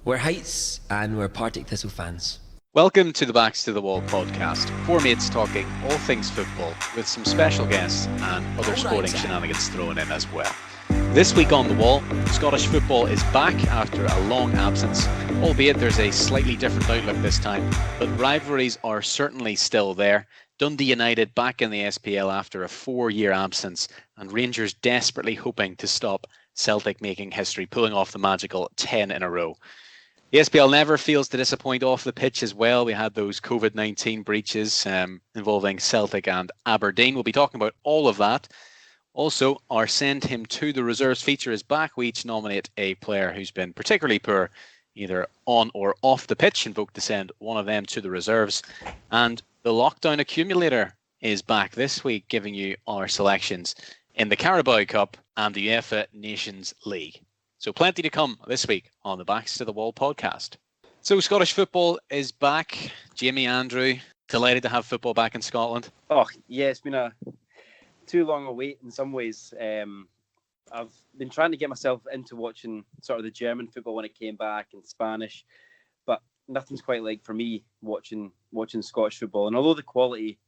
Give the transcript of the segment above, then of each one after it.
We're Heights and we're Partick Thistle fans. Welcome to the Backs to the Wall podcast. Four mates talking all things football with some special guests and other sporting shenanigans thrown in as well. This week on the Wall, Scottish football is back after a long absence, albeit there's a slightly different outlook this time, but rivalries are certainly still there. Dundee United back in the SPL after a 4-year absence, and Rangers desperately hoping to stop Celtic making history, pulling off the magical 10 in a row. The SPL never fails to disappoint off the pitch as well. We had those COVID-19 breaches involving Celtic and Aberdeen. We'll be talking about all of that. Also, our Send Him to the Reserves feature is back. We each nominate a player who's been particularly poor, either on or off the pitch, and vote to send one of them to the reserves. And the Lockdown Accumulator is back this week, giving you our selections in the Carabao Cup and the UEFA Nations League. So plenty to come this week on the Backs to the Wall podcast. So Scottish football is back. Jamie, Andrew, delighted to have football back in Scotland. Oh, yeah, it's been a too long a wait in some ways. I've been trying to get myself into watching sort of the German football when it came back and Spanish, but nothing's quite like for me watching Scottish football. And although the quality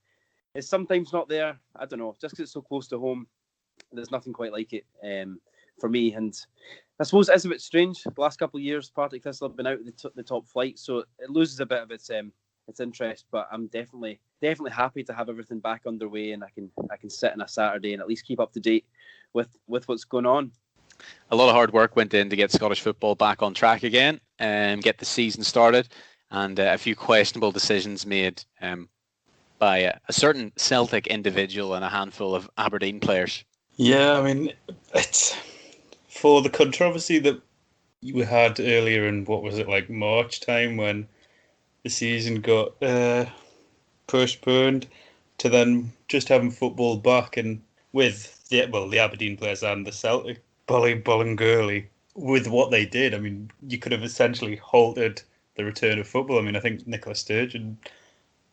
is sometimes not there, I don't know, just because it's so close to home, there's nothing quite like it for me. And I suppose it's a bit strange. The last couple of years, Partick Thistle have been out of the top flight, so it loses a bit of its interest. But I'm definitely happy to have everything back underway, and I can sit on a Saturday and at least keep up to date with what's going on. A lot of hard work went in to get Scottish football back on track again and get the season started, and a few questionable decisions made by a certain Celtic individual and a handful of Aberdeen players. Yeah, I mean, it's for the controversy that we had earlier in, what was it, like March time, when the season got postponed, to then just having football back, and with the Aberdeen players and the Celtic Bolingoli, with what they did, I mean, you could have essentially halted the return of football. I mean, I think Nicola Sturgeon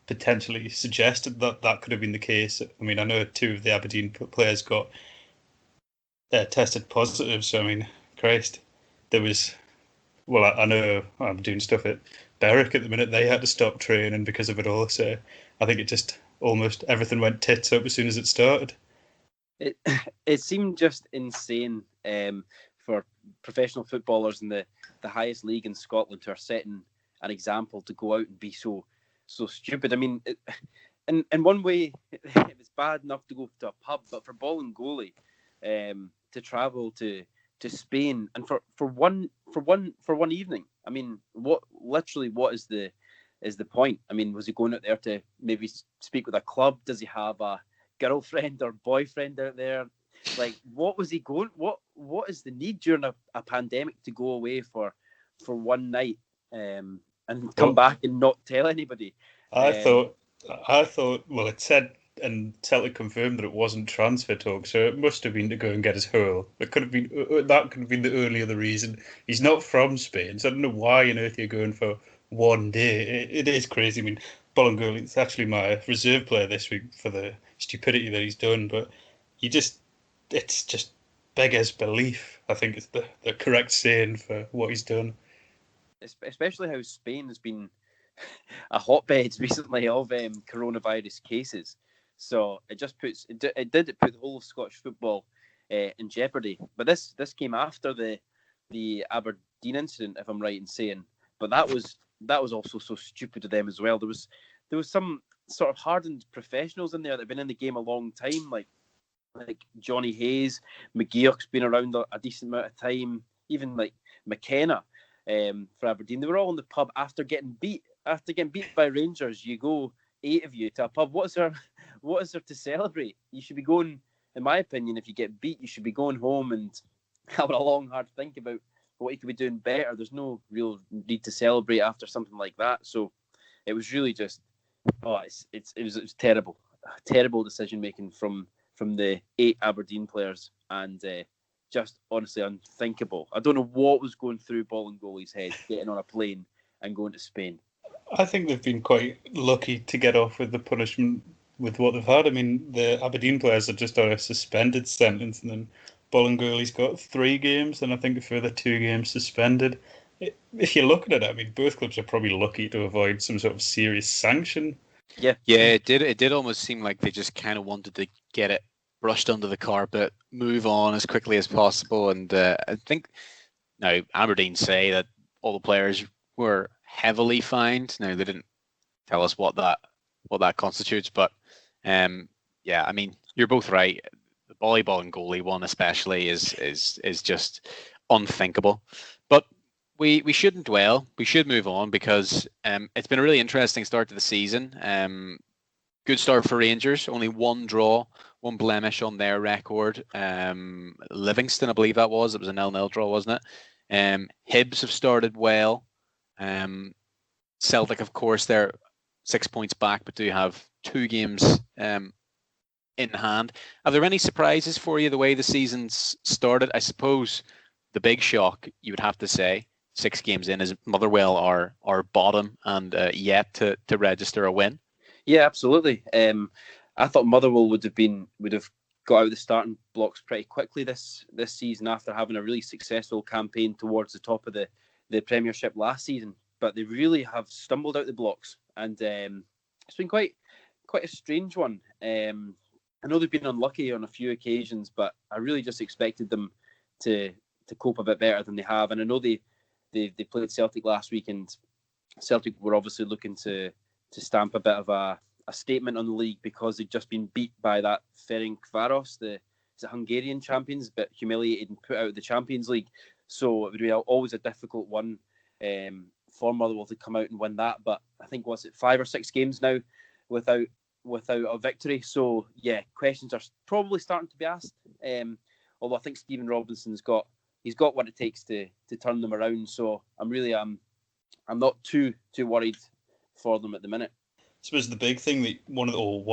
potentially suggested that could have been the case. I mean, I know two of the Aberdeen players got tested positive, so I mean, Christ, there was, well, I know I'm doing stuff at Berwick at the minute, they had to stop training because of it all, so I think it just almost everything went tits up as soon as it started. It seemed just insane for professional footballers in the highest league in Scotland to are setting an example to go out and be so stupid. I mean, in one way, it was bad enough to go to a pub, but for Bolingoli, to travel to Spain and for one evening. I mean, what is the point? I mean, was he going out there to maybe speak with a club? Does he have a girlfriend or boyfriend out there? Like, what was he going? What is the need during a pandemic to go away for one night and come back and not tell anybody? I thought. Well, it said, and Celtic confirmed that it wasn't transfer talk, so it must have been to go and get his hurl. That could have been the only other reason. He's not from Spain, so I don't know why on earth you're going for one day. It is crazy. I mean, Bolingoli is actually my reserve player this week for the stupidity that he's done, but it's just beggars belief. I think it's the correct saying for what he's done. Especially how Spain has been a hotbed recently of coronavirus cases. So it put the whole of Scottish football in jeopardy. But this came after the Aberdeen incident, if I'm right in saying. But that was also so stupid of them as well. There was some sort of hardened professionals in there that have been in the game a long time, like Johnny Hayes. McGeoch's been around a decent amount of time. Even like McKenna for Aberdeen. They were all in the pub after getting beat by Rangers. You go 8 of you to a pub. What is there to celebrate? You should be going, in my opinion, if you get beat, you should be going home and having a long, hard think about what you could be doing better. There's no real need to celebrate after something like that. So it was really just, it was terrible decision making from the 8 Aberdeen players, and just honestly unthinkable. I don't know what was going through Bolingoli's head getting on a plane and going to Spain. I think they've been quite lucky to get off with the punishment with what they've had. I mean, the Aberdeen players are just on a suspended sentence, and then Bolingoli's got 3 games, and I think a further 2 games suspended. if you're looking at it, I mean, both clubs are probably lucky to avoid some sort of serious sanction. Yeah, Yeah, it did almost seem like they just kind of wanted to get it brushed under the carpet, move on as quickly as possible, and I think now Aberdeen say that all the players were heavily fined. Now they didn't tell us what that constitutes, but yeah, I mean you're both right. The volleyball and goalie one especially is just unthinkable. But we shouldn't dwell. We should move on because it's been a really interesting start to the season. Good start for Rangers. Only one draw, one blemish on their record. Livingston, I believe that was. It was a 0-0 draw, wasn't it? Hibs have started well. Celtic, of course, they're 6 points back, but do have 2 games in hand. Are there any surprises for you the way the season's started? I suppose the big shock, you would have to say, 6 games in, is Motherwell are bottom and yet to register a win. Yeah, absolutely. I thought Motherwell would have got out of the starting blocks pretty quickly this season after having a really successful campaign towards the top of the Premiership last season. But they really have stumbled out the blocks, and it's been quite a strange one. I know they've been unlucky on a few occasions, but I really just expected them to cope a bit better than they have. And I know they played Celtic last week, and Celtic were obviously looking to stamp a bit of a statement on the league because they'd just been beat by that Ferencváros, the Hungarian champions, but humiliated and put out of the Champions League. So it would be always a difficult one for Motherwell to come out and win that. But I think, was it 5 or 6 games now without a victory? So yeah, questions are probably starting to be asked. Although I think Stephen Robinson's got what it takes to turn them around. So I'm not too worried for them at the minute. I suppose the big thing that one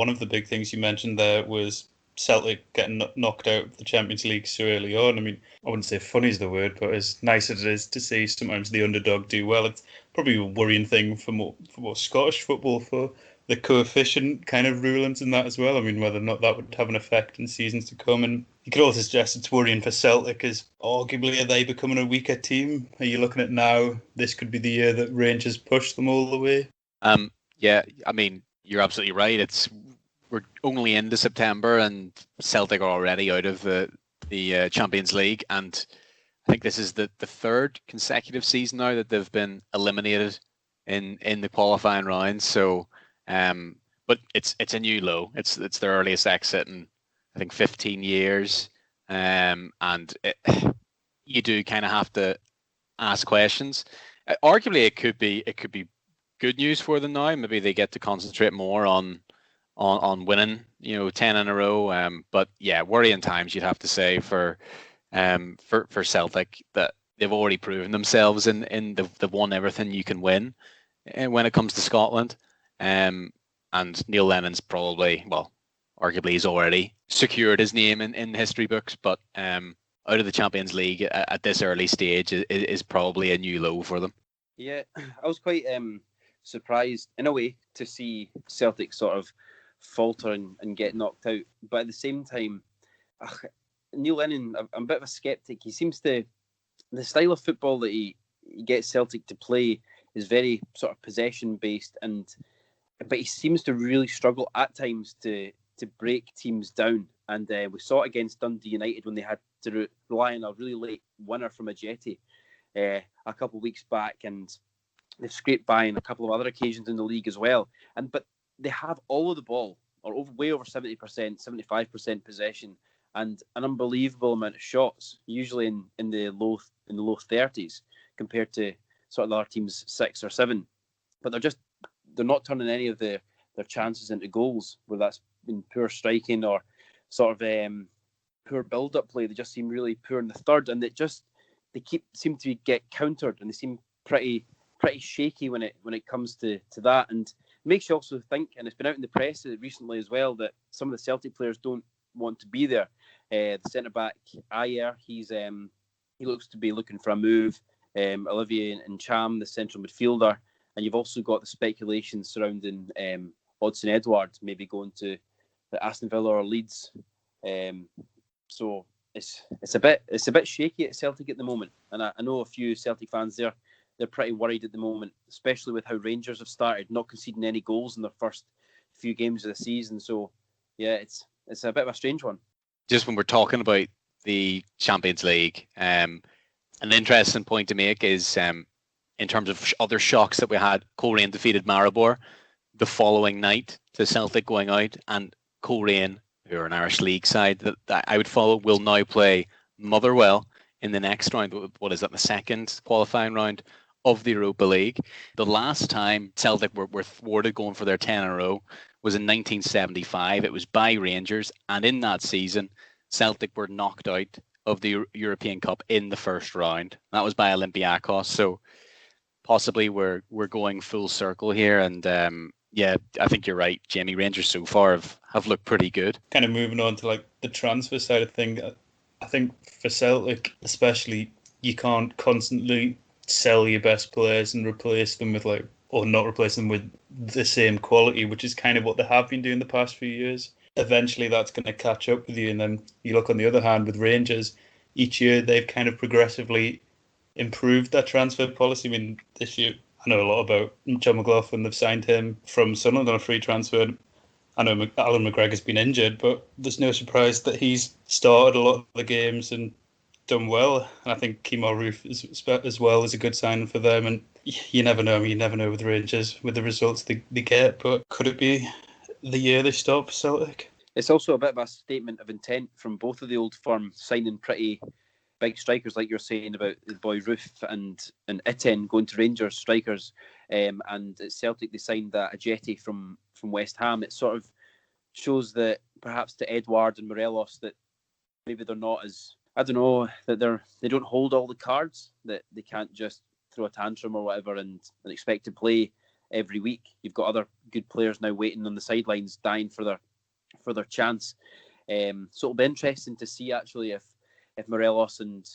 of the big things you mentioned there was Celtic getting knocked out of the Champions League so early on. I mean, I wouldn't say funny is the word, but as nice as it is to see sometimes the underdog do well, it's probably a worrying thing for more Scottish football, for the coefficient kind of rulings and that as well. I mean, whether or not that would have an effect in seasons to come. And you could also suggest it's worrying for Celtic, as arguably are they becoming a weaker team? Are you looking at now, this could be the year that Rangers push them all the way? Yeah, I mean, you're absolutely right. We're only into September and Celtic are already out of the Champions League, and I think this is the 3rd consecutive season now that they've been eliminated in the qualifying rounds. So, but it's a new low. It's their earliest exit in I think 15 years, and you do kind of have to ask questions. Arguably, it could be good news for them now. Maybe they get to concentrate more on winning, 10 in a row. But yeah, worrying times, you'd have to say, for Celtic, that they've already proven themselves in they've won everything you can win when it comes to Scotland. And Neil Lennon's arguably he's already secured his name in history books, but out of the Champions League at this early stage is probably a new low for them. Yeah, I was quite surprised in a way to see Celtic sort of falter and get knocked out, but at the same time, Neil Lennon, I'm a bit of a skeptic. He seems to, the style of football that he gets Celtic to play is very sort of possession based, but he seems to really struggle at times to break teams down, and we saw it against Dundee United when they had to rely on a really late winner from a jetty a couple of weeks back, and they've scraped by on a couple of other occasions in the league as well. But they have all of the ball, or way over 70%, 75% possession, and an unbelievable amount of shots, usually in the low 30s, compared to sort of the other teams 6 or 7. But they're not turning any of their chances into goals, whether that's been poor striking or sort of poor build-up play. They just seem really poor in the third, and they seem to get countered, and they seem pretty shaky when it comes to that. And it makes you also think, and it's been out in the press recently as well, that some of the Celtic players don't want to be there. The centre back Ayer, he looks to be looking for a move. Olivier Ncham, the central midfielder, and you've also got the speculation surrounding Odsonne Edouard maybe going to the Aston Villa or Leeds. So it's a bit shaky at Celtic at the moment, and I know a few Celtic fans there they're pretty worried at the moment, especially with how Rangers have started, not conceding any goals in their first few games of the season. So, yeah, it's a bit of a strange one. Just when we're talking about the Champions League, an interesting point to make is in terms of other shocks that we had. Coleraine defeated Maribor the following night to Celtic going out, and Coleraine, who are an Irish League side that I would follow, will now play Motherwell in the next round. What is that, the second qualifying round of the Europa League? The last time Celtic were thwarted going for their 10 in a row was in 1975. It was by Rangers, and in that season, Celtic were knocked out of the European Cup in the first round. That was by Olympiacos. So possibly we're going full circle here, and yeah, I think you're right, Jamie. Rangers so far have looked pretty good. Kind of moving on to like the transfer side of things, I think for Celtic especially, you can't constantly sell your best players and replace them with or not replace them with the same quality, which is kind of what they have been doing the past few years. Eventually that's going to catch up with you, and then you look on the other hand with Rangers, each year they've kind of progressively improved their transfer policy. I mean, this year I know a lot about John McLaughlin. They've signed him from Sunderland on a free transfer. I know Alan Macgregor's been injured, but there's no surprise that he's started a lot of the games and done well. And I think Kemar Roof as well is a good sign for them. And you never know. I mean, you never know with Rangers, with the results they get. But could it be the year they stop Celtic? It's also a bit of a statement of intent from both of the old firms signing pretty big strikers, like you're saying about the boy Roof and Itten going to Rangers strikers, and at Celtic they signed Ajeti from West Ham. It sort of shows that perhaps to Edouard and Morelos that maybe they're not as, I don't know, that they don't hold all the cards, that they can't just throw a tantrum or whatever and expect to play every week. You've got other good players now waiting on the sidelines, dying for their chance. So it'll be interesting to see actually if Morelos and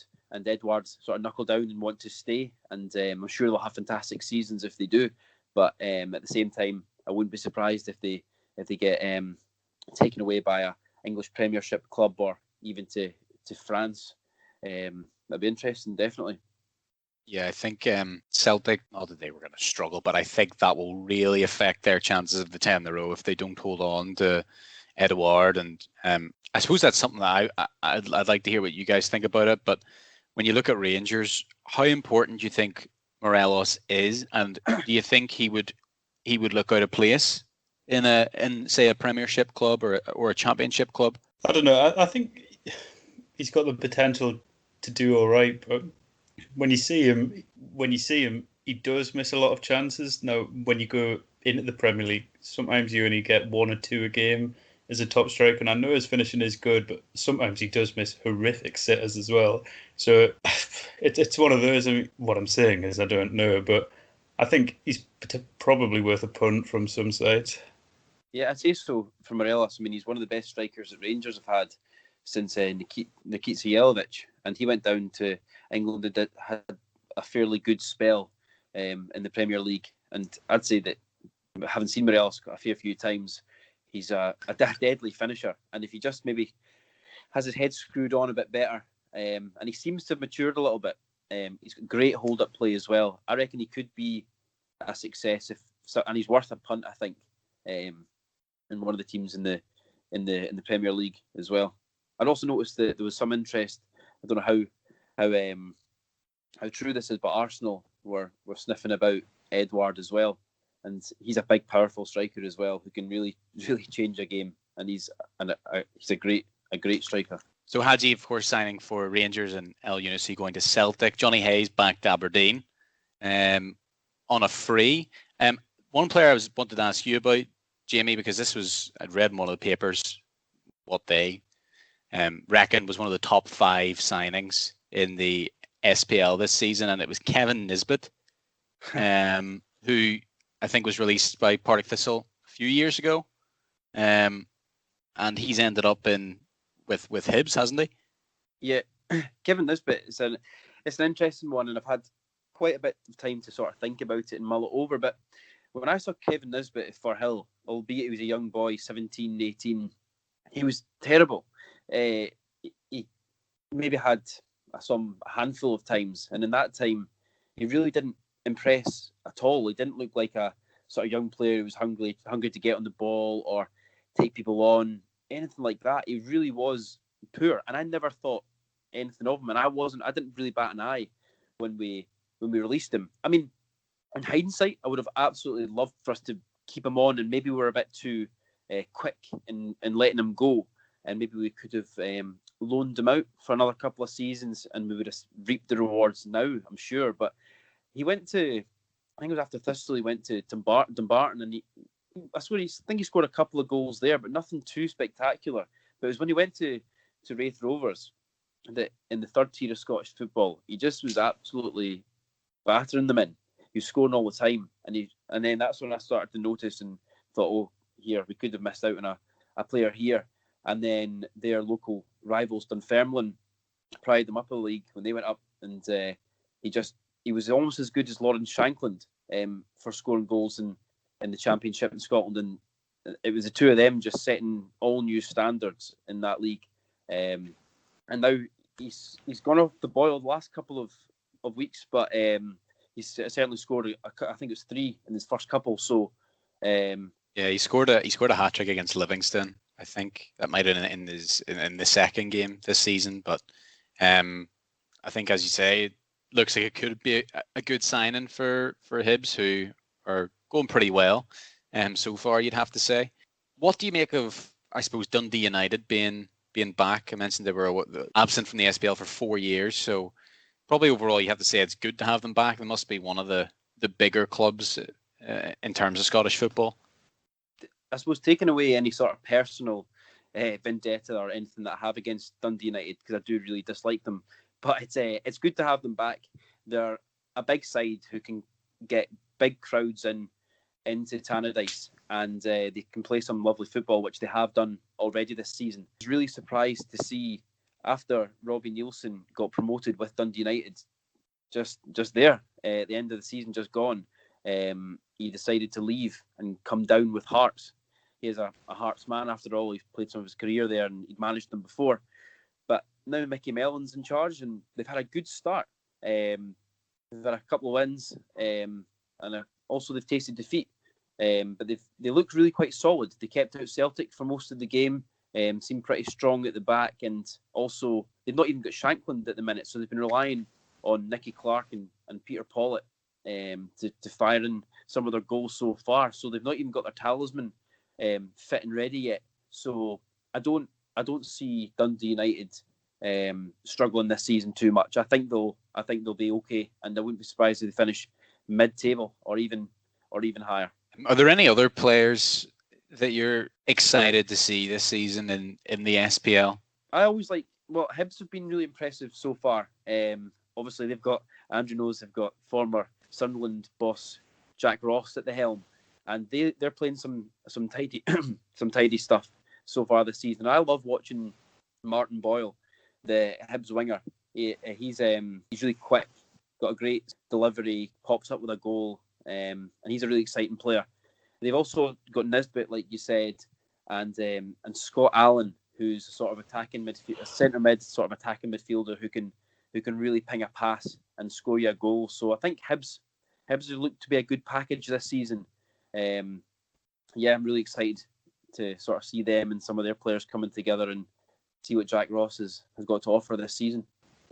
Edouard sort of knuckle down and want to stay, and I'm sure they'll have fantastic seasons if they do. But at the same time, I wouldn't be surprised if they get taken away by a English Premiership club or even to France. That'd be interesting, definitely. Yeah, I think Celtic, not that they were going to struggle, but I think that will really affect their chances of the 10 in a row if they don't hold on to Edouard. And I suppose that's something that I'd like to hear what you guys think about it. But when you look at Rangers, how important do you think Morelos is, and do you think he would look out of place in say a Premiership club or a Championship club? I don't know. I think he's got the potential to do all right, but when you see him, he does miss a lot of chances. Now, when you go into the Premier League, sometimes you only get one or two a game as a top striker, and I know his finishing is good, but sometimes he does miss horrific sitters as well. So it's one of those. I mean, what I'm saying is I don't know, but I think he's probably worth a punt from some sides. Yeah, I'd say so for Morelos. I mean, he's one of the best strikers that Rangers have had since Nikita Jelavic, and he went down to England and had a fairly good spell in the Premier League. And I'd say that, having seen Morelos a few times, he's a deadly finisher. And if he just maybe has his head screwed on a bit better, and he seems to have matured a little bit, he's got great hold-up play as well. I reckon he could be a success and he's worth a punt, I think, in one of the teams in the Premier League as well. I'd also noticed that there was some interest. I don't know how true this is, but Arsenal were sniffing about Edouard as well, and he's a big, powerful striker as well who can really, really change a game, and he's a great striker. So Hadji, of course, signing for Rangers, and El Younousi going to Celtic. Johnny Hayes back to Aberdeen on a free. One player I wanted to ask you about, Jamie, because I'd read in one of the papers what they reckoned was one of the top 5 signings in the SPL this season, and it was Kevin Nisbet, who I think was released by Partick Thistle a few years ago, and he's ended up with Hibs, hasn't he? Yeah, Kevin Nisbet it's an interesting one, and I've had quite a bit of time to sort of think about it and mull it over. But when I saw Kevin Nisbet at Firhill, albeit he was a young boy, 17, 18, he was terrible. He maybe had a handful of times, and in that time he really didn't impress at all. He didn't look like a sort of young player who was hungry to get on the ball or take people on, anything like that. He really was poor, and I never thought anything of him. And I didn't really bat an eye when we released him. I mean, in hindsight, I would have absolutely loved for us to keep him on, and maybe we were a bit too quick in letting him go, and maybe we could have loaned him out for another couple of seasons, and we would have reaped the rewards now, I'm sure. But he went to, I think it was after Thistle, he went to Dumbarton, and I think he scored a couple of goals there, but nothing too spectacular. But it was when he went to Raith Rovers that in the third tier of Scottish football, he just was absolutely battering them in. He was scoring all the time, and then that's when I started to notice and thought, oh, here we could have missed out on a player here. And then their local rivals, Dunfermline, pried them up a league when they went up, and he was almost as good as Lawrence Shankland for scoring goals in the Championship in Scotland, and it was the two of them just setting all new standards in that league. And now he's gone off the boil the last couple of weeks, but he's certainly scored. I think it was 3 in his first couple. So he scored a hat trick against Livingston. I think that might have been in the second game this season. But I think, as you say, it looks like it could be a good signing for Hibs, who are going pretty well so far, you'd have to say. What do you make of, I suppose, Dundee United being back? I mentioned they were absent from the SPL for 4 years, so probably overall you have to say it's good to have them back. They must be one of the bigger clubs in terms of Scottish football. I suppose taking away any sort of personal vendetta or anything that I have against Dundee United, because I do really dislike them, but it's good to have them back. They're a big side who can get big crowds into Tannadice, and they can play some lovely football, which they have done already this season. I was really surprised to see, after Robbie Nielsen got promoted with Dundee United, just there at the end of the season, just gone, he decided to leave and come down with Hearts. He is a Hearts man after all. He's played some of his career there and he'd managed them before. But now Mickey Mellon's in charge, and they've had a good start. They've had a couple of wins, and also they've tasted defeat. But they look really quite solid. They kept out Celtic for most of the game, seemed pretty strong at the back, and also they've not even got Shankland at the minute, so they've been relying on Nicky Clark and Peter Pollitt to fire in some of their goals so far. So they've not even got their talisman fit and ready yet. So I don't see Dundee United struggling this season too much. I think they'll be okay, and I wouldn't be surprised if they finish mid-table or even higher. Are there any other players that you're excited to see this season in the SPL? I always Hibs have been really impressive so far. Obviously they've got, Andrew knows, they've got former Sunderland boss Jack Ross at the helm, and they're playing some tidy some tidy stuff so far this season. I love watching Martin Boyle, the Hibs winger. He's really quick, got a great delivery, pops up with a goal, and he's a really exciting player. They've also got Nisbet, like you said, and Scott Allen, who's a sort of attacking midfield, a centre mid sort of attacking midfielder who can really ping a pass and score you a goal. So I think Hibs look to be a good package this season. I'm really excited to sort of see them and some of their players coming together and see what Jack Ross has got to offer this season.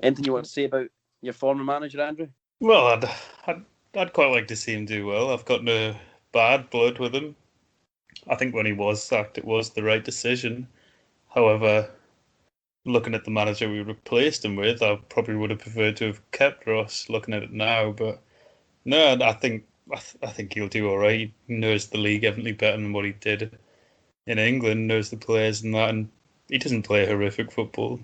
Anything you want to say about your former manager, Andrew? Well, I'd quite like to see him do well. I've got no bad blood with him. I think when he was sacked, it was the right decision. However, looking at the manager we replaced him with, I probably would have preferred to have kept Ross, looking at it now. But no, I think he'll do all right. He knows the league evidently better than what he did in England, knows the players and that, and he doesn't play horrific football.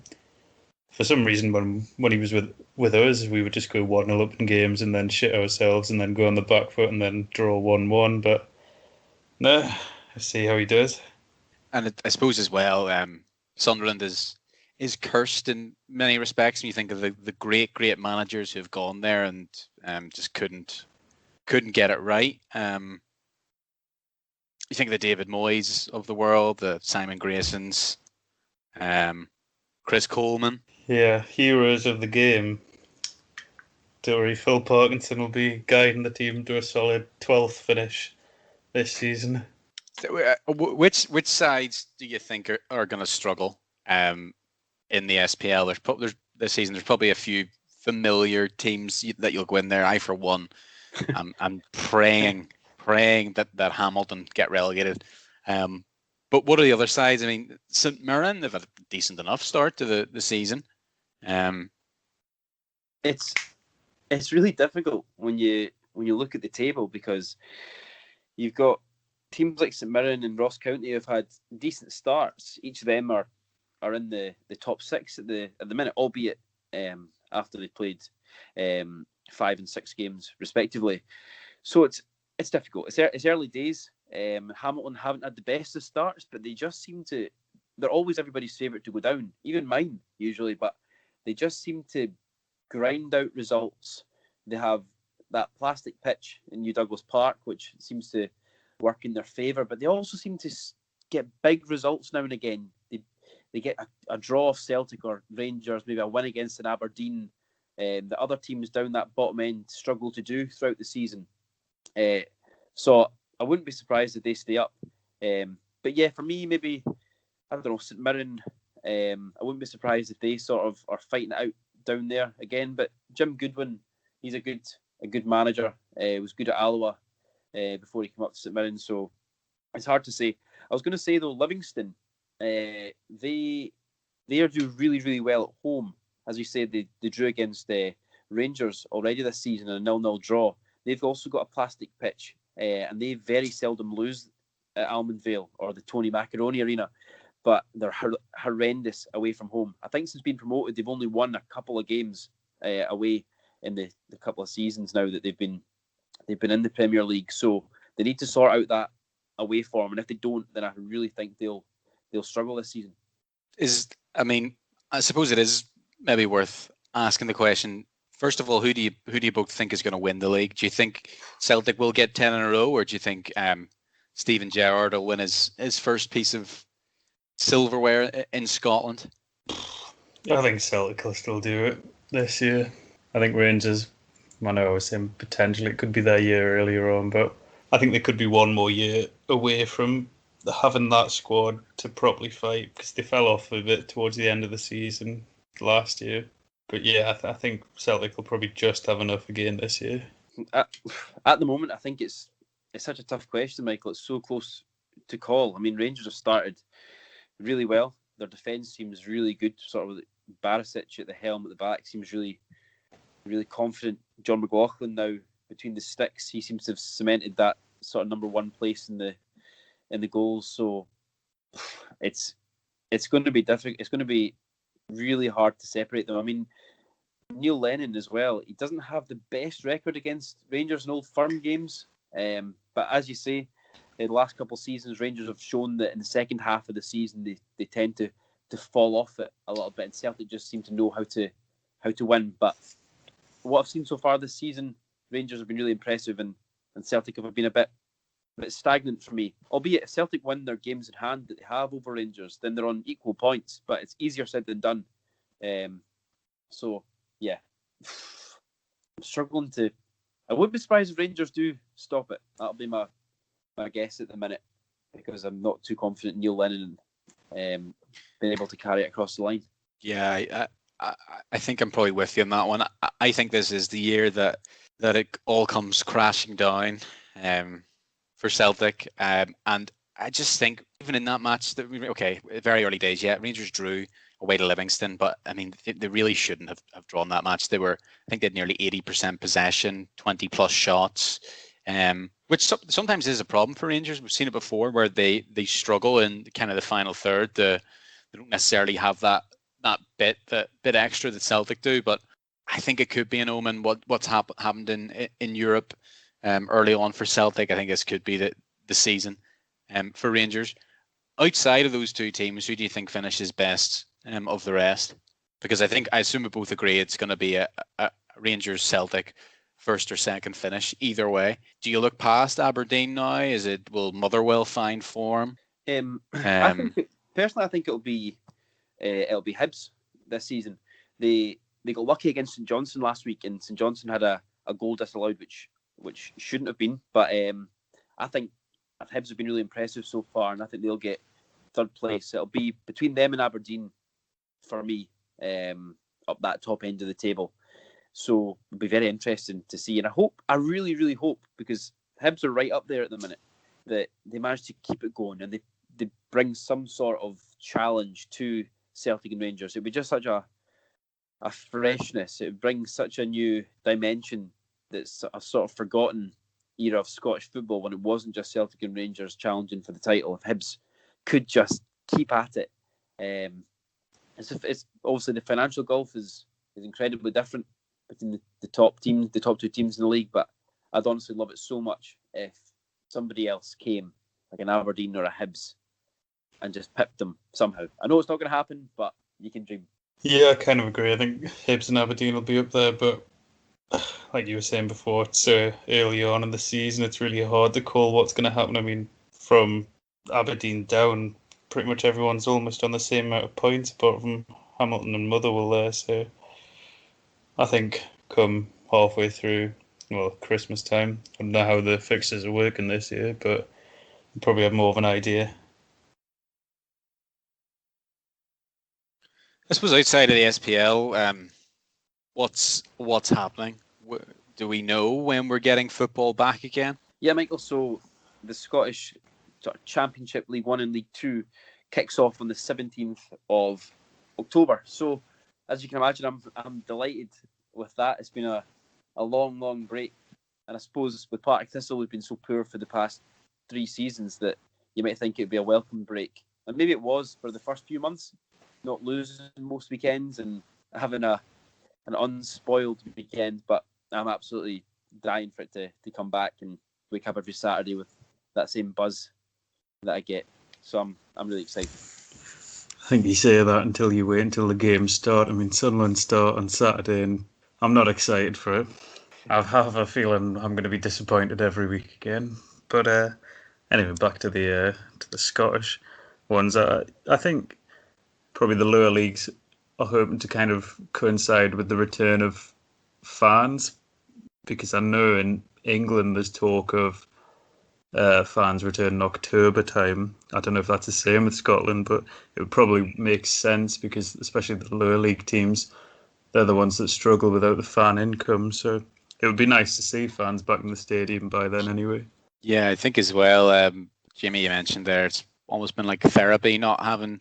For some reason, when he was with us, we would just go 1-0 up in games and then shit ourselves and then go on the back foot and then draw 1-1. But no, I see how he does. And I suppose as well, Sunderland is cursed in many respects. When you think of the great managers who have gone there and just couldn't get it right. You think of the David Moyes of the world, the Simon Graysons, Chris Coleman. Yeah, heroes of the game. Don't worry, Phil Parkinson will be guiding the team to a solid 12th finish this season. Which sides do you think are going to struggle in the SPL? There's this season. There's probably a few familiar teams that you'll go in there. I, for one, I'm praying that Hamilton get relegated. But what are the other sides? I mean, St Mirren, they've had a decent enough start to the season. It's really difficult when you look at the table, because you've got teams like St Mirren and Ross County have had decent starts. Each of them are in the top six at the minute, albeit after they played 5 and 6 games respectively. So it's difficult. It's early days. Hamilton haven't had the best of starts, but they just seem to. They're always everybody's favourite to go down, even mine usually. But they just seem to grind out results. They have that plastic pitch in New Douglas Park, which seems to work in their favour. But they also seem to get big results now and again. They get a draw of Celtic or Rangers, maybe a win against an Aberdeen. The other teams down that bottom end struggle to do throughout the season. So I wouldn't be surprised if they stay up. But yeah, for me, maybe, I don't know, St Mirren, I wouldn't be surprised if they sort of are fighting it out down there again. But Jim Goodwin, he's a good manager. He was good at Alloa before he came up to St Mirren. So it's hard to say. I was going to say, though, Livingston, they are doing really, really well at home. As you said, they drew against Rangers already this season in a 0-0 draw. They've also got a plastic pitch, and they very seldom lose at Almond Vale or the Tony Macaroni Arena, but they're horrendous away from home. I think since being promoted, they've only won a couple of games away in the couple of seasons now that they've been in the Premier League. So they need to sort out that away form, and if they don't, then I really think they'll struggle this season. I suppose it is maybe worth asking the question. First of all, who do you both think is going to win the league? Do you think Celtic will get 10 in a row, or do you think Stephen Gerrard will win his first piece of silverware in Scotland? I think Celtic will still do it this year. I think Rangers, I know I was saying potentially it could be their year earlier on, but I think they could be one more year away from having that squad to properly fight, because they fell off a bit towards the end of the season last year. But yeah, I think Celtic will probably just have enough again this year. At the moment, I think it's such a tough question, Michael. It's so close to call. I mean, Rangers have started really well. Their defence seems really good. Sort of with Barisic at the helm at the back seems really, really confident. John McLaughlin now between the sticks, he seems to have cemented that sort of number one place in the goals. So it's going to be difficult. It's going to be really hard to separate them. I mean, Neil Lennon as well, he doesn't have the best record against Rangers in Old Firm games. But as you say, in the last couple of seasons, Rangers have shown that in the second half of the season they tend to fall off it a little bit, and Celtic just seem to know how to win. But what I've seen so far this season, Rangers have been really impressive, and Celtic have been a bit stagnant for me. Albeit if Celtic win their games in hand that they have over Rangers, then they're on equal points, but it's easier said than done. So yeah, I'm struggling to. I wouldn't be surprised if Rangers do stop it. That'll be my guess at the minute, because I'm not too confident in Neil Lennon being able to carry it across the line. Yeah, I think I'm probably with you on that one. I think this is the year that it all comes crashing down for Celtic, and I just think even in that match, very early days, yeah, Rangers drew away to Livingston, but I mean they really shouldn't have drawn that match. I think they had nearly 80% possession, 20 plus shots, which sometimes is a problem for Rangers. We've seen it before where they struggle in kind of the final third. They don't necessarily have that bit extra that Celtic do, but I think it could be an omen. What's happened in Europe early on for Celtic. I think this could be the season for Rangers. Outside of those two teams, who do you think finishes best of the rest? Because I assume we both agree it's going to be a Rangers Celtic first or second finish either way. Do you look past Aberdeen now? Will Motherwell find form? I think it'll be Hibs this season. They they got lucky against St Johnstone last week, and St Johnstone had a goal disallowed, which shouldn't have been. But I think Hibs have been really impressive so far, and I think they'll get third place. It'll be between them and Aberdeen for me, up that top end of the table. So it'll be very interesting to see. And I really, really hope, because Hibs are right up there at the minute, that they manage to keep it going and they bring some sort of challenge to Celtic and Rangers. It'd be just such a freshness. It brings such a new dimension that's a sort of forgotten era of Scottish football, when it wasn't just Celtic and Rangers challenging for the title. If Hibs could just keep at it, it's obviously the financial gulf is incredibly different between the top two teams in the league, but I'd honestly love it so much if somebody else came, like an Aberdeen or a Hibs, and just pipped them somehow. I know it's not going to happen, but you can dream. Yeah, I kind of agree. I think Hibs and Aberdeen will be up there, but like you were saying before, it's early on in the season. It's really hard to call what's going to happen. I mean, from Aberdeen down, pretty much everyone's almost on the same amount of points, apart from Hamilton and Motherwell there. So I think come halfway through, well, Christmas time, I don't know how the fixtures are working this year, but we'll probably have more of an idea. I suppose outside of the SPL, what's happening? Do we know when we're getting football back again? Yeah, Michael. So the Scottish Championship League 1 and League 2 kicks off on the 17th of October. So as you can imagine, I'm delighted with that. It's been a long break, and I suppose with Partick Thistle, we've been so poor for the past 3 seasons that you might think it'd be a welcome break, and maybe it was for the first few months, not losing most weekends and having an unspoiled weekend. But I'm absolutely dying for it to come back and wake up every Saturday with that same buzz that I get. So I'm really excited. I think you say that until you wait until the games start. I mean, Sunderland start on Saturday, and I'm not excited for it. I have a feeling I'm going to be disappointed every week again. But anyway, back to the Scottish ones. I think probably the lower leagues are hoping to kind of coincide with the return of fans, because I know in England there's talk of fans returning October time. I don't know if that's the same with Scotland, but it would probably make sense, because especially the lower league teams, they're the ones that struggle without the fan income. So it would be nice to see fans back in the stadium by then anyway. Yeah, I think as well, Jimmy, you mentioned there, it's almost been like therapy not having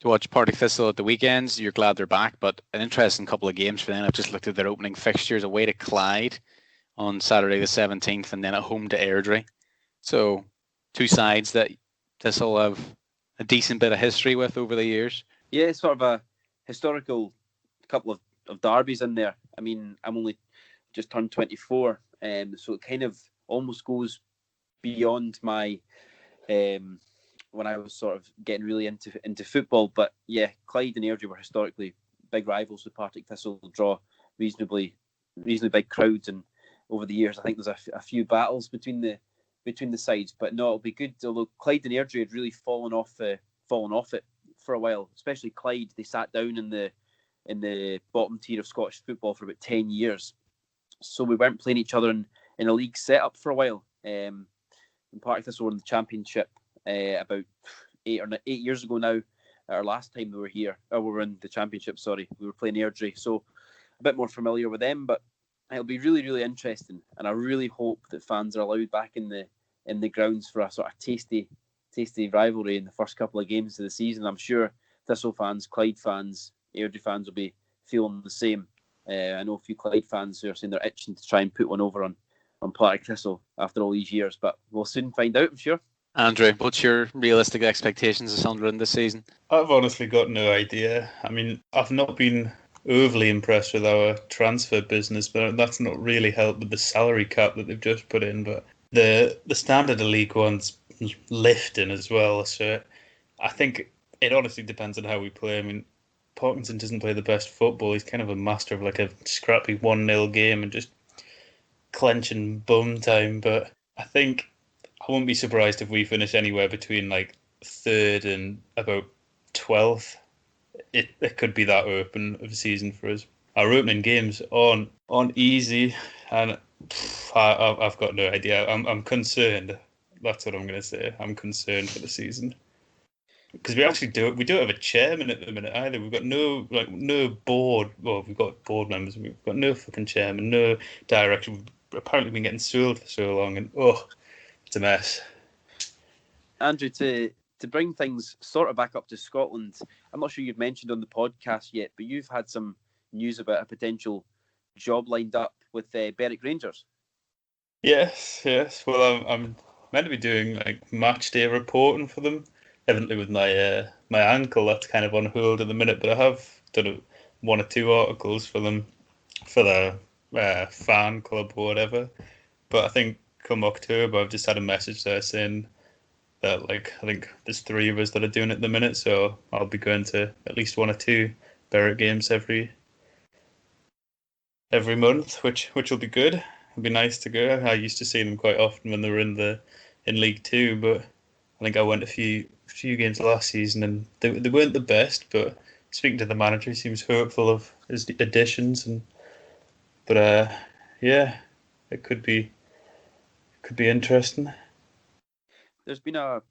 to watch Partick Thistle at the weekends. You're glad they're back, but an interesting couple of games for them. I've just looked at their opening fixtures: away to Clyde on Saturday the 17th, and then at home to Airdrie. So 2 sides that Thistle have a decent bit of history with over the years. Yeah, it's sort of a historical couple of derbies in there. I mean, I'm only just turned 24, so it kind of almost goes beyond my when I was sort of getting really into football. But yeah, Clyde and Airdrie were historically big rivals with Partick Thistle. Draw reasonably big crowds, and over the years, I think there's a few battles between the sides. But no, it'll be good. Although Clyde and Airdrie had really fallen off it for a while, especially Clyde. They sat down in the bottom tier of Scottish football for about 10 years. So we weren't playing each other in a league setup for a while. And Partick Thistle were in the Championship about 8 years ago now. Our last time we were here, we were in the Championship. Sorry, we were playing Airdrie, so a bit more familiar with them. But it'll be really, really interesting, and I really hope that fans are allowed back in the grounds for a sort of tasty rivalry in the first couple of games of the season. I'm sure Thistle fans, Clyde fans, Airdrie fans will be feeling the same. I know a few Clyde fans who are saying they're itching to try and put one over on Partick Thistle after all these years, but we'll soon find out, I'm sure. Andrew, what's your realistic expectations of Sunderland this season? I've honestly got no idea. I mean, I've not been overly impressed with our transfer business, but that's not really helped with the salary cap that they've just put in. But the standard of League One's lifting as well, so I think it honestly depends on how we play. I mean, Parkinson doesn't play the best football. He's kind of a master of like a scrappy 1-0 game and just clenching bum time. But I think I won't be surprised if we finish anywhere between like 3rd and about 12th. It could be that open of a season for us. our opening games aren't easy, and I've got no idea. I'm concerned. That's what I'm going to say. I'm concerned for the season because we don't have a chairman at the minute either. We've got no board. Well, we've got board members. We've got no fucking chairman, no director. We've apparently been getting sold for so long, and it's a mess. Andrew, to bring things sort of back up to Scotland, I'm not sure you've mentioned on the podcast yet, but you've had some news about a potential job lined up with Berwick Rangers. Yes. Well, I'm meant to be doing like match day reporting for them. Evidently, with my ankle, that's kind of on hold at the minute. But I have done one or two articles for them for the fan club or whatever. But I think come October, I've just had a message there saying that I think there's 3 of us that are doing it at the minute. So I'll be going to at least 1 or 2 Berwick games every month, which will be good. It'd be nice to go. I used to see them quite often when they were in League Two, but I think I went a few games last season and they weren't the best. But speaking to the manager, he seems hopeful of his additions, but yeah, it could be interesting. There's been a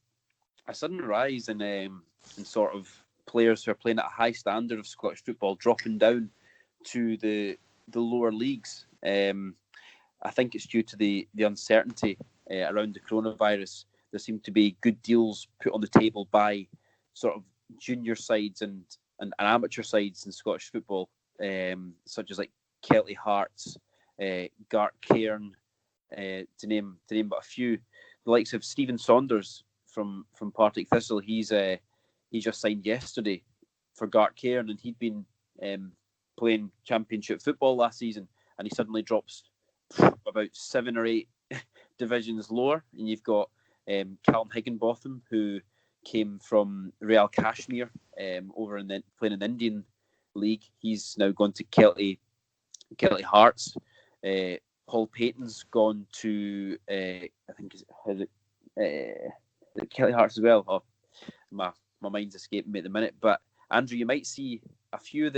sudden rise in sort of players who are playing at a high standard of Scottish football dropping down to the lower leagues. I think it's due to the uncertainty around the coronavirus. There seem to be good deals put on the table by sort of junior sides and amateur sides in Scottish football, such as like Kelty Hearts, Gart Cairn, to name but a few. The likes of Stephen Saunders from Partick Thistle, he just signed yesterday for Gart Cairn, and he'd been playing Championship football last season, and he suddenly drops about 7 or 8 divisions lower. And you've got Callum Higginbotham, who came from Real Kashmir over playing in the Indian League. He's now gone to Kelty Hearts. Paul Payton's gone to I think is it Kelty Hearts as well. Oh, my mind's escaping me at the minute. But Andrew, you might see a few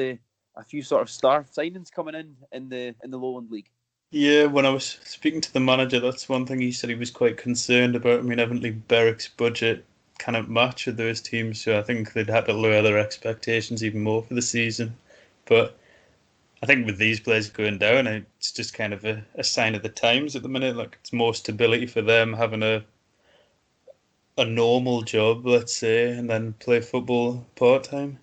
sort of star signings coming in the Lowland League. Yeah, when I was speaking to the manager, that's one thing he said he was quite concerned about. I mean, evidently Berwick's budget cannot match with those teams, so I think they'd have to lower their expectations even more for the season. But I think with these players going down, it's just kind of a sign of the times at the minute. Like, it's more stability for them having a normal job, let's say, and then play football part-time.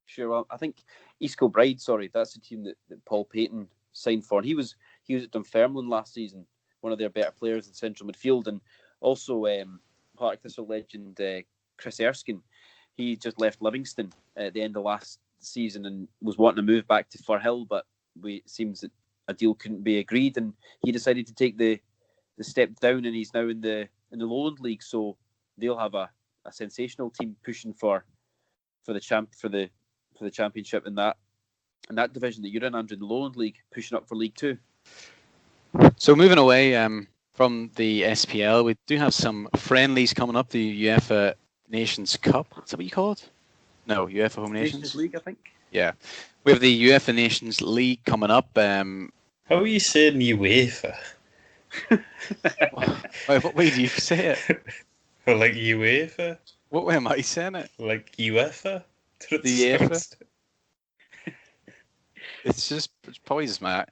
Sure, well, I think East Kilbride, that's the team that Paul Payton signed for. And he was at Dunfermline last season, one of their better players in central midfield. And also Partick Thistle legend Chris Erskine, he just left Livingston at the end of last season and was wanting to move back to Firhill, but it seems that a deal couldn't be agreed, and he decided to take the step down, and he's now in the Lowland League. So they'll have a sensational team pushing for the championship in that division that you're in, Andrew, in the Lowland League, pushing up for League Two. So moving away from the SPL, we do have some friendlies coming up. The UEFA Nations Cup. Is that what you call it? No, UEFA Home Nations League, I think. Yeah, we have the UEFA Nations League coming up. How are you saying UEFA? What way do you say it? Or like UEFA? What way am I saying it? Like UEFA? The UEFA? It's probably just my...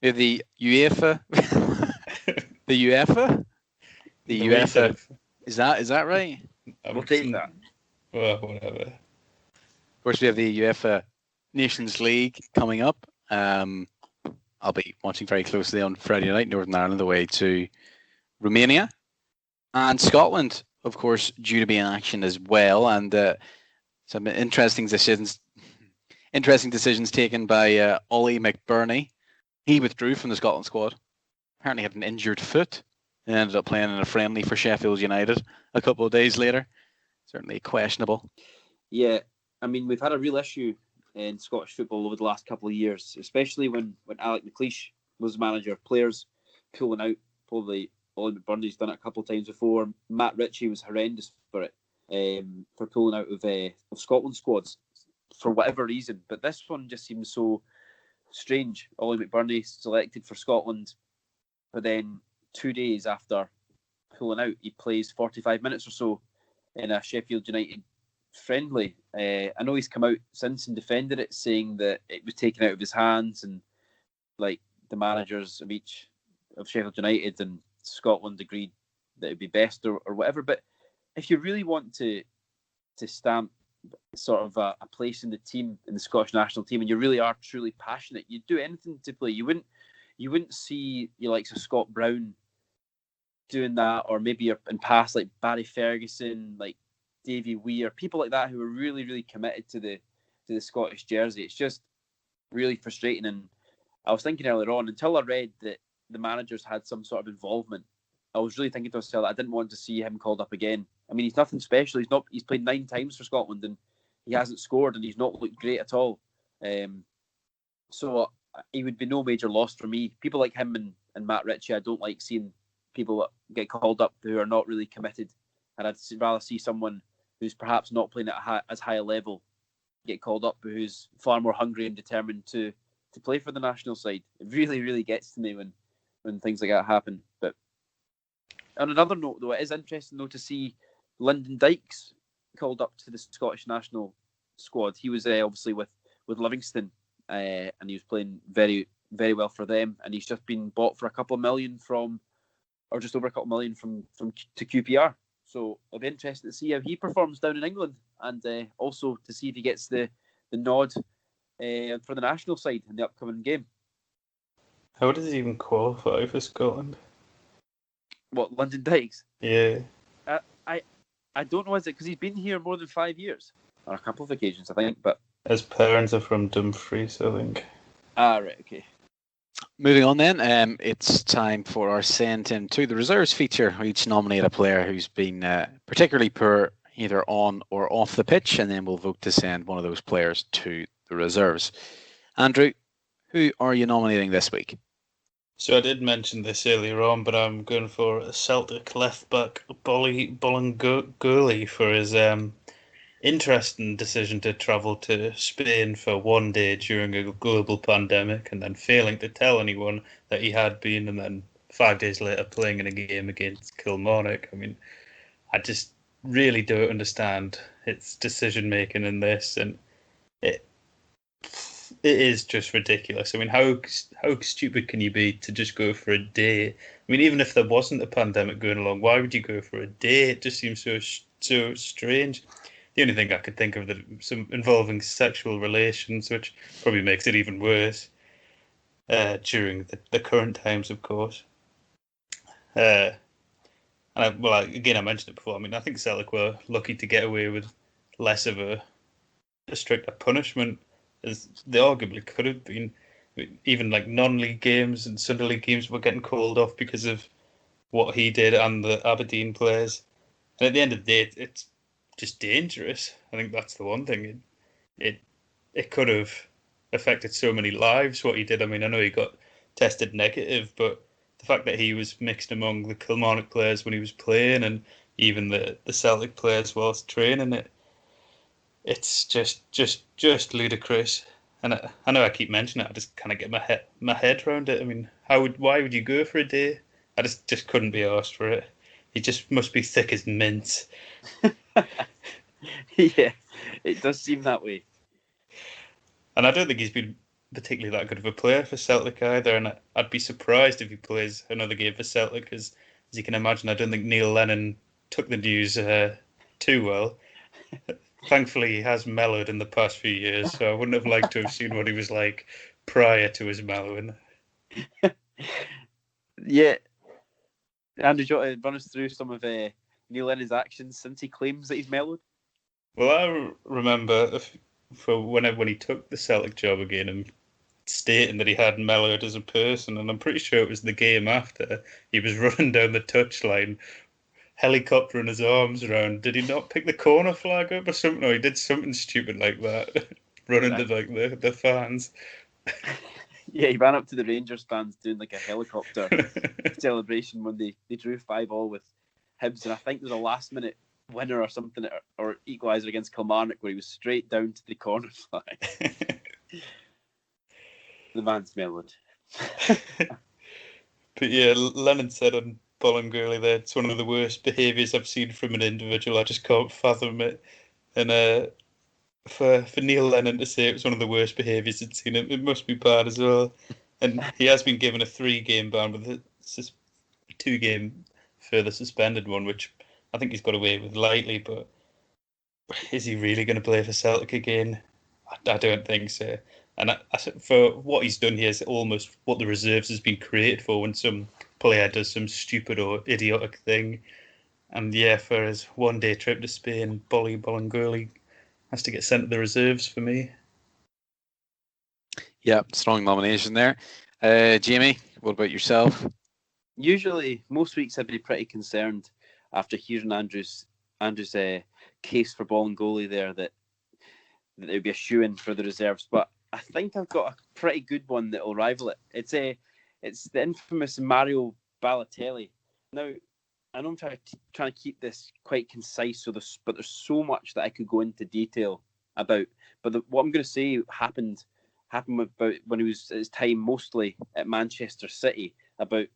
We have the UEFA. The UEFA? The UEFA. Is that right? We'll take that. Well, whatever. Of course, we have the UEFA Nations League coming up. I'll be watching very closely on Friday night, Northern Ireland away to Romania. And Scotland, of course, due to be in action as well. And some interesting decisions taken by Ollie McBurney. He withdrew from the Scotland squad. Apparently had an injured foot and ended up playing in a friendly for Sheffield United a couple of days later. Certainly questionable. Yeah, I mean, we've had a real issue in Scottish football over the last couple of years, especially when Alec McLeish was manager. Players pulling out. Probably Ollie McBurney's done it a couple of times before. Matt Ritchie was horrendous for it, for pulling out of Scotland squads for whatever reason. But this one just seems so strange. Ollie McBurney selected for Scotland, but then 2 days after pulling out, he plays 45 minutes or so in a Sheffield United friendly. I know he's come out since and defended it, saying that it was taken out of his hands, and like the managers of Sheffield United and Scotland agreed that it'd be best or whatever. But if you really want to stamp sort of a place in the team, in the Scottish national team, and you really are truly passionate, you'd do anything to play. You wouldn't see your likes of Scott Brown doing that, or maybe in past like Barry Ferguson, like Davy Weir, people like that who are really, really committed to the Scottish jersey. It's just really frustrating. And I was thinking earlier on, until I read that the managers had some sort of involvement, I was really thinking to myself that I didn't want to see him called up again. I mean, he's nothing special. He's played 9 times for Scotland and he hasn't scored and he's not looked great at all. So he would be no major loss for me. People like him and Matt Ritchie, I don't like seeing people that get called up who are not really committed. And I'd rather see someone who's perhaps not playing at as high a level get called up, but who's far more hungry and determined to play for the national side. It really, really gets to me when things like that happen. But on another note, though, it is interesting though to see Lyndon Dykes called up to the Scottish national squad. He was obviously with Livingston, and he was playing very, very well for them. And he's just been bought for a couple of million or just over a couple of million from to QPR. So it'll be interesting to see how he performs down in England, and also to see if he gets the nod for the national side in the upcoming game. How does he even qualify for Scotland? What, Lyndon Dykes? Yeah. I don't know, is it because he's been here more than 5 years? On a couple of occasions, I think, but... His parents are from Dumfries, I think. Ah, right, okay. Moving on then, it's time for our Send Him to the Reserves feature. We each nominate a player who's been particularly poor either on or off the pitch, and then we'll vote to send one of those players to the reserves. Andrew, who are you nominating this week? So I did mention this earlier on, but I'm going for a Celtic left-back, Bolingoli, for his interesting decision to travel to Spain for 1 day during a global pandemic and then failing to tell anyone that he had been, and then 5 days later playing in a game against Kilmarnock. I mean, I just really don't understand its decision-making in this, and it is just ridiculous. I mean, how stupid can you be to just go for a day? I mean, even if there wasn't a pandemic going along, why would you go for a day? It just seems so strange. The only thing I could think of that some involving sexual relations, which probably makes it even worse during the current times, of course. And I mentioned it before. I mean, I think Celtic were lucky to get away with less of a stricter punishment, as they arguably could have been. Even like non-league games and Sunday league games were getting called off because of what he did and the Aberdeen players. And at the end of the day, it's just dangerous. I think that's the one thing. It could have affected so many lives, what he did. I mean, I know he got tested negative, but the fact that he was mixed among the Kilmarnock players when he was playing, and even the Celtic players whilst training, it's just ludicrous. And I know I keep mentioning it. I just kind of get my head around it. I mean, why would you go for a day? I just couldn't be arsed for it. He just must be thick as mince. Yeah, it does seem that way. And I don't think he's been particularly that good of a player for Celtic either. And I'd be surprised if he plays another game for Celtic, because as you can imagine, I don't think Neil Lennon took the news too well. Thankfully, he has mellowed in the past few years, so I wouldn't have liked to have seen what he was like prior to his mellowing. Yeah. Andrew, do you want to run us through some of Neil Lennon's actions since he claims that he's mellowed? Well, I remember when he took the Celtic job again and stating that he had mellowed as a person, and I'm pretty sure it was the game after, he was running down the touchline, helicoptering his arms around. Did he not pick the corner flag up or something? Or he did something stupid like that, running to like the fans. Yeah, he ran up to the Rangers fans doing like a helicopter celebration when they drew 5-5 with Hibs, and I think there was a last minute winner or something, or equaliser against Kilmarnock, where he was straight down to the corner flag. The man's mellowed. But yeah, Lennon said on Bolingoli there, it's one of the worst behaviours I've seen from an individual. I just can't fathom it. And for Neil Lennon to say it was one of the worst behaviours he'd seen, it must be bad as well. And he has been given a 3-game ban with a 2-game further suspended one, which I think he's got away with lightly. But is he really going to play for Celtic again? I don't think so. And for what he's done here is almost what the reserves has been created for when some player does some stupid or idiotic thing. And yeah, for his one-day trip to Spain, Bolingoli has to get sent to the reserves for me. Yeah, strong nomination there. Jamie, what about yourself? Usually, most weeks I'd be pretty concerned after hearing Andrew's case for Bolingoli there that it would be a shoo-in for the reserves. But I think I've got a pretty good one that will rival it. It's the infamous Mario Balotelli. Now, I know I'm trying to keep this quite concise, but there's so much that I could go into detail about. But what I'm going to say happened about when he was at his time mostly at Manchester City about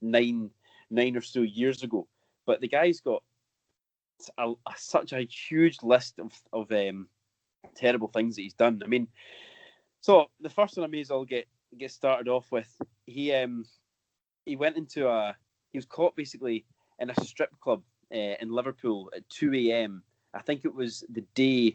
nine or so years ago. But the guy's got such a huge list of terrible things that he's done. I mean, so the first one I may as well get started off with. He was caught basically in a strip club in Liverpool at 2 a.m. I think it was the day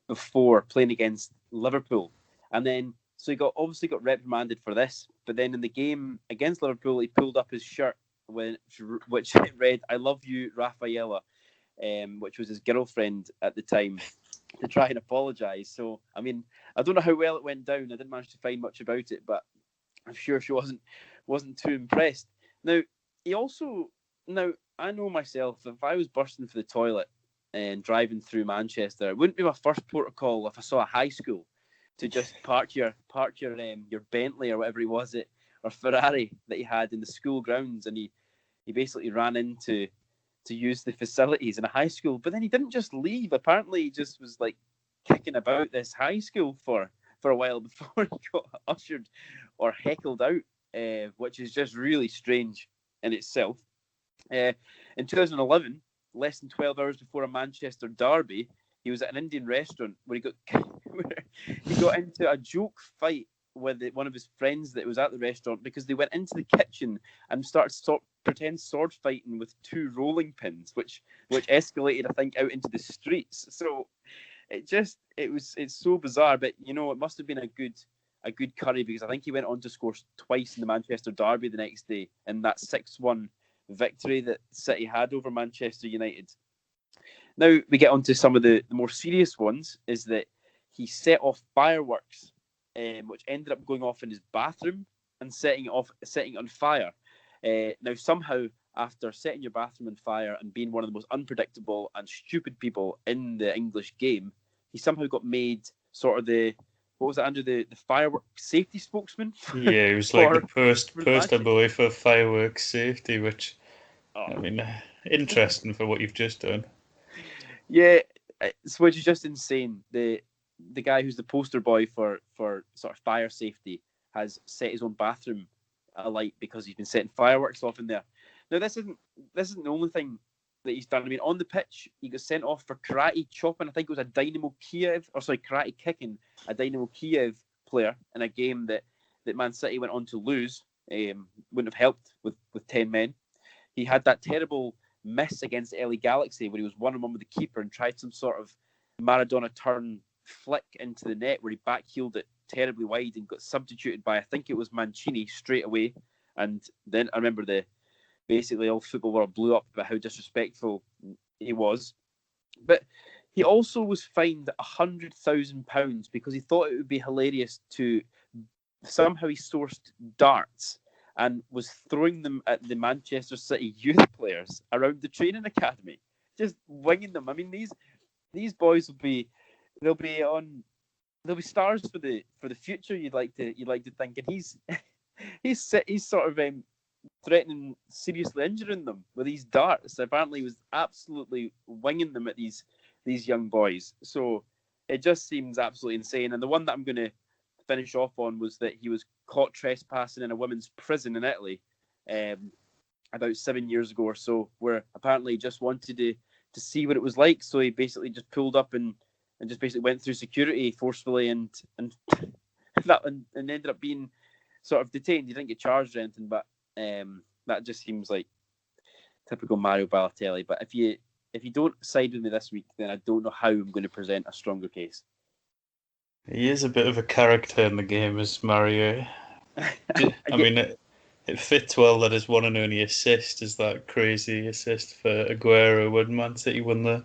before playing against Liverpool, and then so he obviously got reprimanded for this. But then in the game against Liverpool, he pulled up his shirt which read "I love you, Rafaela," which was his girlfriend at the time, to try and apologise. So, I mean, I don't know how well it went down. I didn't manage to find much about it, but I'm sure she wasn't too impressed. Now, I know myself, if I was bursting for the toilet and driving through Manchester, it wouldn't be my first protocol if I saw a high school to just park your Bentley or whatever it was, or Ferrari that he had in the school grounds, and he basically ran in to use the facilities in a high school. But then he didn't just leave. Apparently, he just was like kicking about this high school for a while before he got ushered or heckled out, which is just really strange in itself. In 2011, less than 12 hours before a Manchester derby, he was at an Indian restaurant where he got into a joke fight with one of his friends that was at the restaurant because they went into the kitchen and started pretend sword fighting with 2 rolling pins, which escalated, I think, out into the streets. So it's so bizarre. But it must have been a good curry, because I think he went on to score twice in the Manchester derby the next day in that 6-1 victory that City had over Manchester United. Now we get on to some of the more serious ones. Is that he set off fireworks, which ended up going off in his bathroom and setting it on fire. Now, somehow, after setting your bathroom on fire and being one of the most unpredictable and stupid people in the English game, he somehow got made sort of the firework safety spokesman. Yeah, he was like the poster boy for fireworks safety, which, I mean, interesting for what you've just done. Yeah, which is just insane. The guy who's the poster boy for sort of fire safety has set his own bathroom alight because he's been setting fireworks off in there. Now, this isn't the only thing that he's done. I mean, on the pitch, he got sent off for karate chopping. I think it was karate kicking a Dynamo Kiev player in a game that Man City went on to lose. Wouldn't have helped with 10 men. He had that terrible miss against LA Galaxy where he was 1-on-1 with the keeper and tried some sort of Maradona turn flick into the net where he backheeled it terribly wide and got substituted by, I think it was Mancini, straight away. And then I remember basically all football world blew up about how disrespectful he was. But he also was fined £100,000 because he thought it would be hilarious to somehow he sourced darts and was throwing them at the Manchester City youth players around the training academy, just winging them. I mean, these boys they'll be stars for the future. You'd like to think, and he's sort of threatening seriously injuring them with these darts. Apparently, he was absolutely winging them at these young boys. So it just seems absolutely insane. And the one that I'm going to finish off on was that he was caught trespassing in a women's prison in Italy about 7 years ago or so, where apparently he just wanted to see what it was like. So he basically just pulled up and just basically went through security forcefully and ended up being sort of detained. He didn't get charged or anything, but that just seems like typical Mario Balotelli. But if you don't side with me this week, then I don't know how I'm going to present a stronger case. He is a bit of a character in the game as Mario. I mean, it fits well that his one and only assist is that crazy assist for Aguero when Man City won the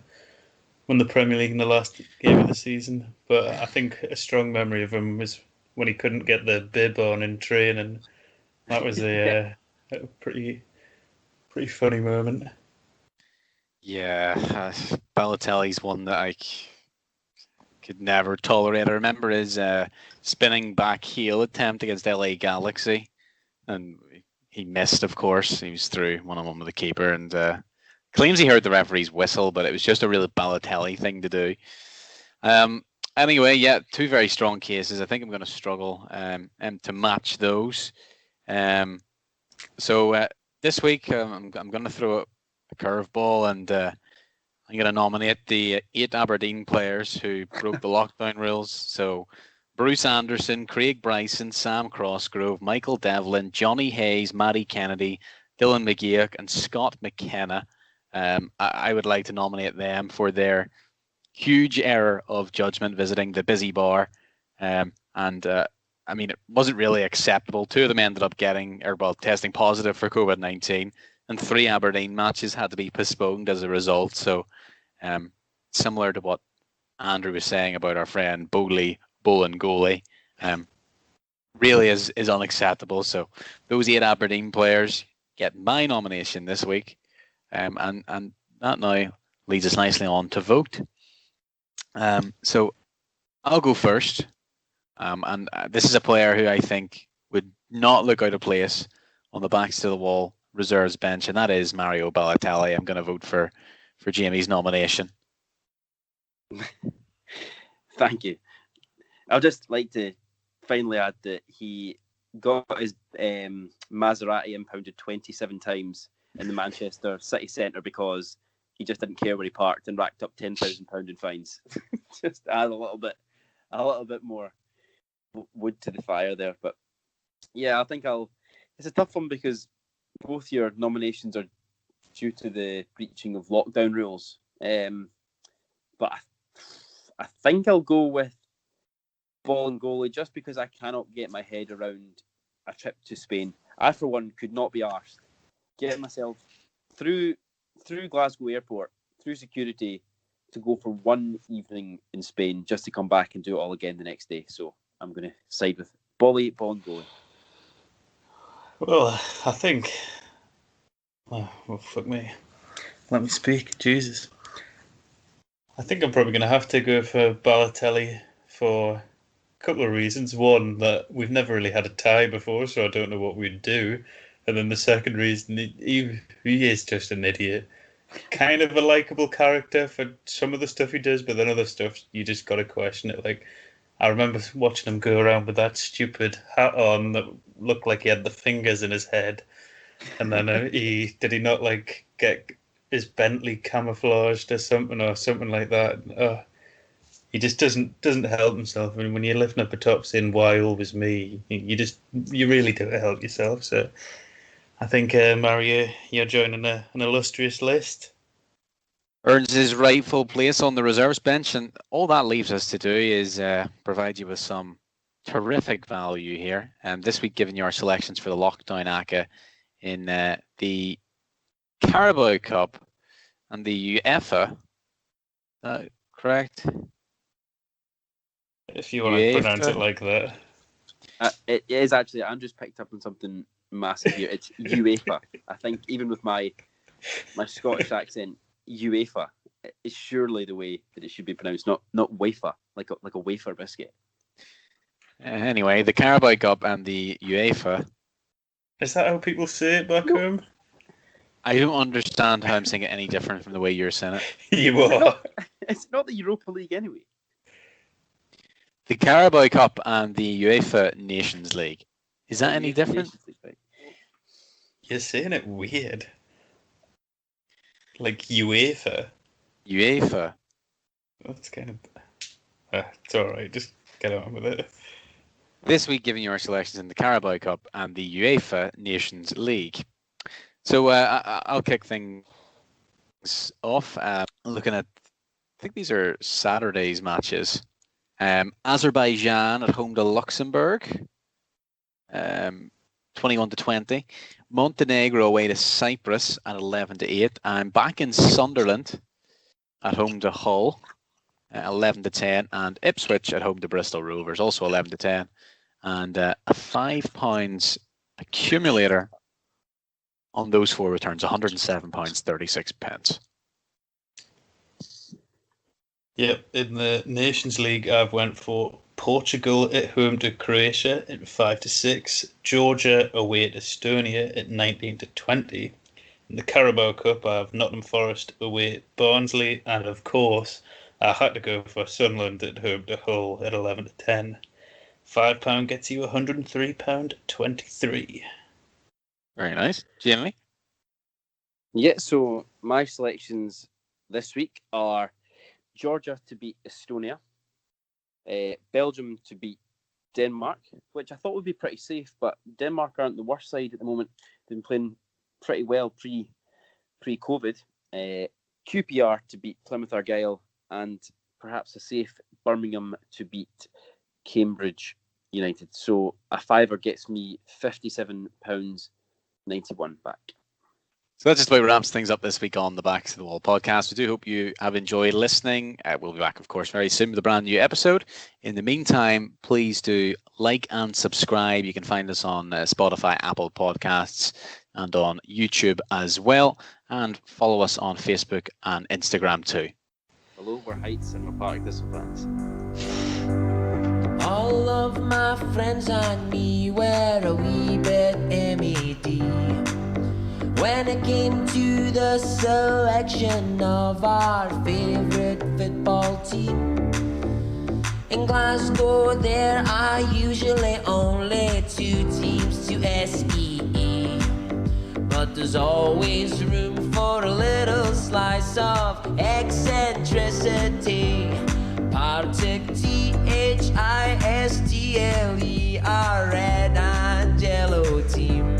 Premier League in the last game of the season. But I think a strong memory of him was when he couldn't get the bib on in training. That was a pretty funny moment. Yeah, Balotelli's one that I could never tolerate. I remember his spinning back heel attempt against LA Galaxy, and he missed, of course. He was through one-on-one with the keeper, and claims he heard the referee's whistle, but it was just a really Balotelli thing to do. Anyway, yeah, two very strong cases. I think I'm going to struggle to match those. So this week, I'm going to throw a curveball, and I'm going to nominate the 8 Aberdeen players who broke the lockdown rules. So Bruce Anderson, Craig Bryson, Sam Crossgrove, Michael Devlin, Johnny Hayes, Matty Kennedy, Dylan McGeoch, and Scott McKenna. I would like to nominate them for their huge error of judgment visiting the busy bar. I mean, it wasn't really acceptable. 2 of them ended up testing positive for COVID-19, and 3 Aberdeen matches had to be postponed as a result. So, similar to what Andrew was saying about our friend Bowling goalie, really is unacceptable. So, those 8 Aberdeen players get my nomination this week, and that now leads us nicely on to vote. So, I'll go first. And this is a player who I think would not look out of place on the backs to the wall reserves bench, and that is Mario Balotelli. I'm going to vote for Jamie's nomination. Thank you. I'd just like to finally add that he got his Maserati impounded 27 times in the Manchester city centre because he just didn't care where he parked and racked up £10,000 in fines. Just add a little bit more wood to the fire there. But yeah, I think it's a tough one because both your nominations are due to the breaching of lockdown rules. But I think I'll go with Bowling goalie just because I cannot get my head around a trip to Spain. I, for one, could not be arsed getting myself through Glasgow airport, through security, to go for one evening in Spain just to come back and do it all again the next day. So I'm going to side with Bowling goalie. Well, I think... Oh, fuck me. Let me speak. Jesus. I think I'm probably going to have to go for Balotelli for a couple of reasons. One, that we've never really had a tie before, so I don't know what we'd do. And then the second reason, he is just an idiot. Kind of a likeable character for some of the stuff he does, but then other stuff, you just got to question it. Like, I remember watching him go around with that stupid hat on that looked like he had the fingers in his head. And then did he not like get his Bentley camouflaged or something like that? He just doesn't help himself. I mean, when you're lifting up a top saying "Why always me," you really don't help yourself. So I think Mario, you're joining an illustrious list. Earns his rightful place on the reserves bench, and all that leaves us to do is provide you with some terrific value here. This week, giving you our selections for the lockdown ACCA in the Carabao Cup and the UEFA. Correct? If you want to pronounce it like that. It is actually, Andrew's picked up on something massive here. It's UEFA. I think even with my Scottish accent, UEFA is surely the way that it should be pronounced, not wafer, like a wafer biscuit. Anyway, the Carabao Cup and the UEFA. Is that how people say it back home? I don't understand how I'm saying it any different from the way you're saying it. You are. It's not the Europa League anyway. The Carabao Cup and the UEFA Nations League. Is that any different? You're saying it weird. Like UEFA. UEFA. That's kind of... it's alright, just get on with it. This week, giving you our selections in the Carabao Cup and the UEFA Nations League. So I'll kick things off. Looking at, I think these are Saturday's matches. Azerbaijan at home to Luxembourg, 21-20. Montenegro away to Cyprus at 11-8. I'm back in Sunderland at home to Hull, 11-10, and Ipswich at home to Bristol Rovers, also 11-10. And a £5 accumulator on those four returns, £107.36. Yep, in the Nations League, I've went for Portugal at home to Croatia at 5-6, Georgia away to Estonia at 19-20. In the Carabao Cup, I have Nottingham Forest away at Barnsley, and of course, I had to go for Sunderland at home to Hull at 11-10. £5 gets you £103.23. Very nice. Jamie? Yeah, so my selections this week are Georgia to beat Estonia, Belgium to beat Denmark, which I thought would be pretty safe, but Denmark aren't the worst side at the moment. They've been playing pretty well pre-COVID. QPR to beat Plymouth Argyle, and perhaps a safe Birmingham to beat Cambridge United. So a fiver gets me £57.91 back. So that just about wraps things up this week on the Back to the Wall podcast. We do hope you have enjoyed listening. We'll be back, of course, very soon with a brand new episode. In the meantime, please do like and subscribe. You can find us on Spotify, Apple Podcasts, and on YouTube as well. And follow us on Facebook and Instagram too. Hello, we're Heights and we're Partick Thistle fans. All of my friends and me were a wee bit MAD when it came to the selection of our favourite football team. In Glasgow there are usually only 2 teams to SEE, but there's always room for a little slice of eccentricity. Partick THISTLE, our red and yellow team.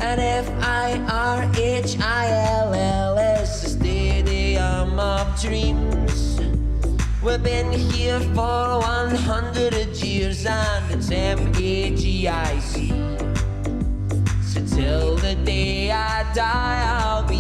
And FIRHILL is the stadium of dreams. We've been here for 100 years and it's MAGIC. So till the day I die, I'll be